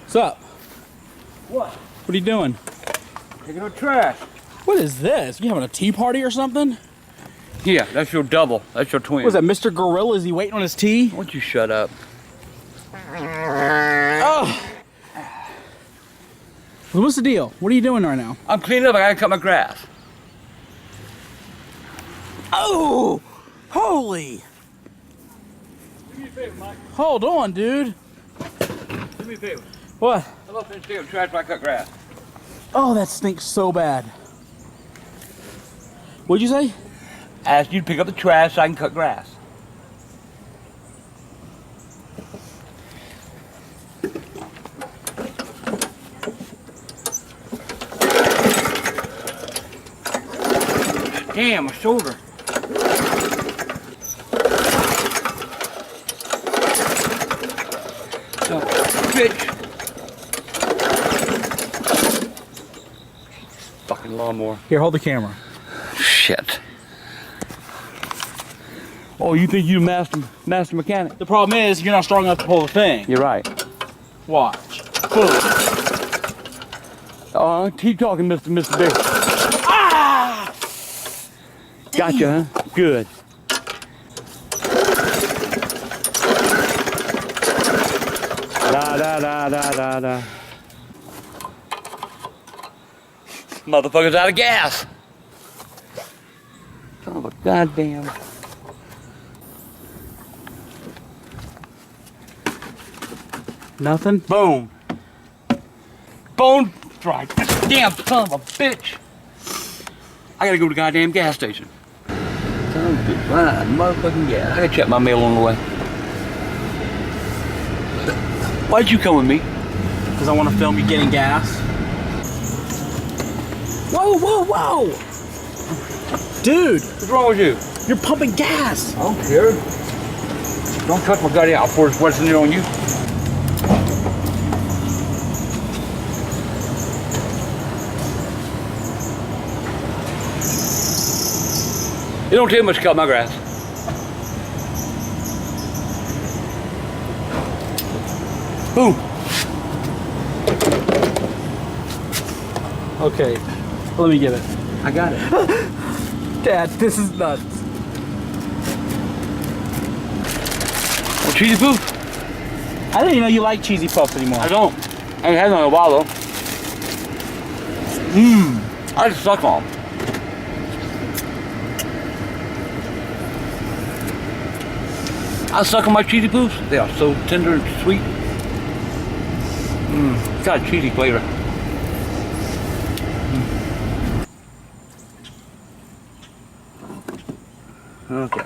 What's up? What? What are you doing? Taking out trash. What is this? You having a tea party or something? Yeah, that's your double. That's your twin. What is that, Mr. Gorilla? Is he waiting on his tea? Why don't you shut up? Oh! Well, what's the deal? What are you doing right now? I'm cleaning up. I gotta cut my grass. Oh! Holy! Do me a favor, Mike. Hold on, dude. Do me a favor. What? I'm up in the trash while I cut grass. Oh, that stinks so bad. What'd you say? I asked you to pick up the trash so I can cut grass. Damn, my shoulder. So, bitch. Fucking lawnmower. Here, hold the camera. Shit. Oh, you think you're master mechanic? The problem is, you're not strong enough to pull the thing. You're right. Watch. Boom. Keep talking, Mr. Big. Ah! Gotcha, huh? Good. Da da da da da da. Motherfucker's out of gas. Son of a goddamn. Nothing? Boom. Bone strike. Damn son of a bitch. I gotta go to the goddamn gas station. Son of a bitch. Right, motherfucking gas. I gotta check my mail on the way. Why'd you come with me? Because I want to film you getting gas. Whoa, whoa, whoa! Dude! What's wrong with you? You're pumping gas! I don't care. Don't touch my goddamn out for what's in there on you. It don't take much to cut my grass. Boom. Okay, let me get it. I got it. Dad, this is nuts. Well, cheesy poof. I didn't even know you like cheesy puffs anymore. I don't. I ain't had none in a while though. I just suck on 'em. I suck on my cheesy poofs. They are so tender and sweet. It's got a cheesy flavor. Okay.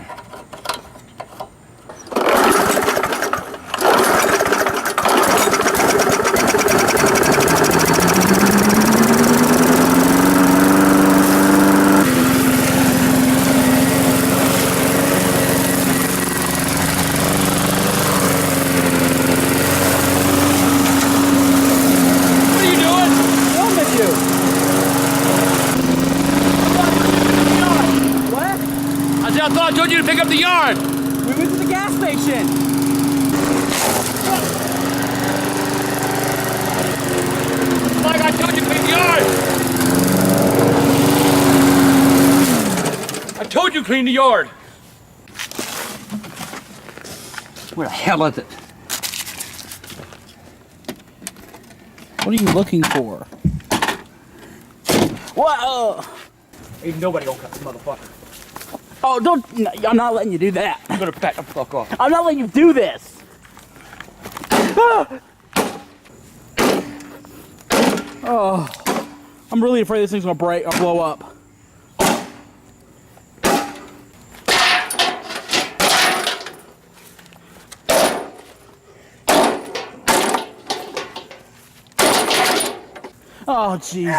I thought I told you to pick up the yard. We went to the gas station. Like I told you to pick the yard. I told you to clean the yard. Where the hell is it? What are you looking for? Whoa! Ain't nobody gonna cut this motherfucker. Oh, don't! No, I'm not letting you do that. I'm gonna back the fuck off. I'm not letting you do this. Ah! Oh, I'm really afraid this thing's gonna break or blow up. Oh, Jesus.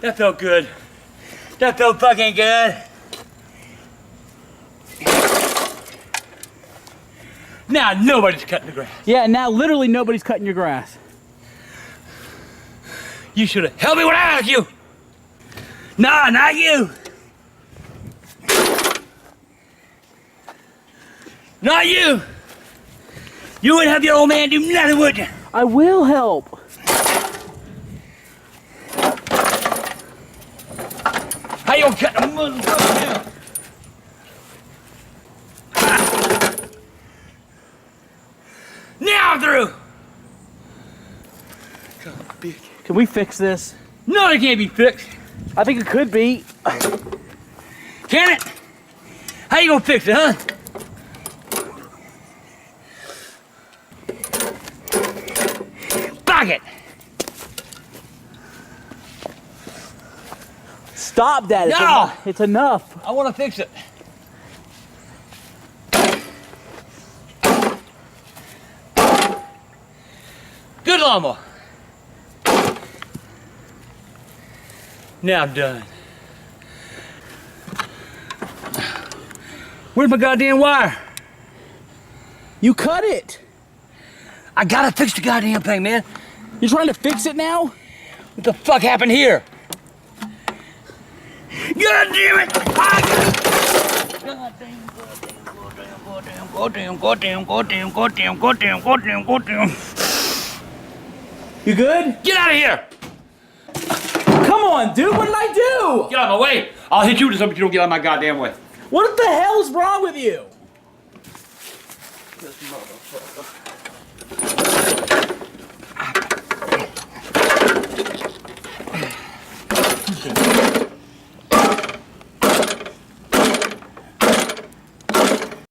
That felt good. That felt fucking good. Now nobody's cutting the grass. Yeah, now literally nobody's cutting your grass. You should have helped me when I asked you. Nah, not you. Not you. You wouldn't have your old man do nothing, would you? I will help. How you gonna cut the motherfucker down? Now I'm through! Son of a bitch. Can we fix this? No, it can't be fixed. I think it could be. Can it? How you gonna fix it, huh? Fuck it! Stop that. It's No! enough. It's enough. I wanna fix it. Good lawnmower. Now I'm done. Where's my goddamn wire? You cut it. I gotta fix the goddamn thing, man. You're trying to fix it now? What the fuck happened here? God damn it! Goddamn. You good? Get out of here! Come on, dude. What did I do? Get out of my way! I'll hit you with something if you don't get out of my goddamn way. What the hell's wrong with you? This motherfucker.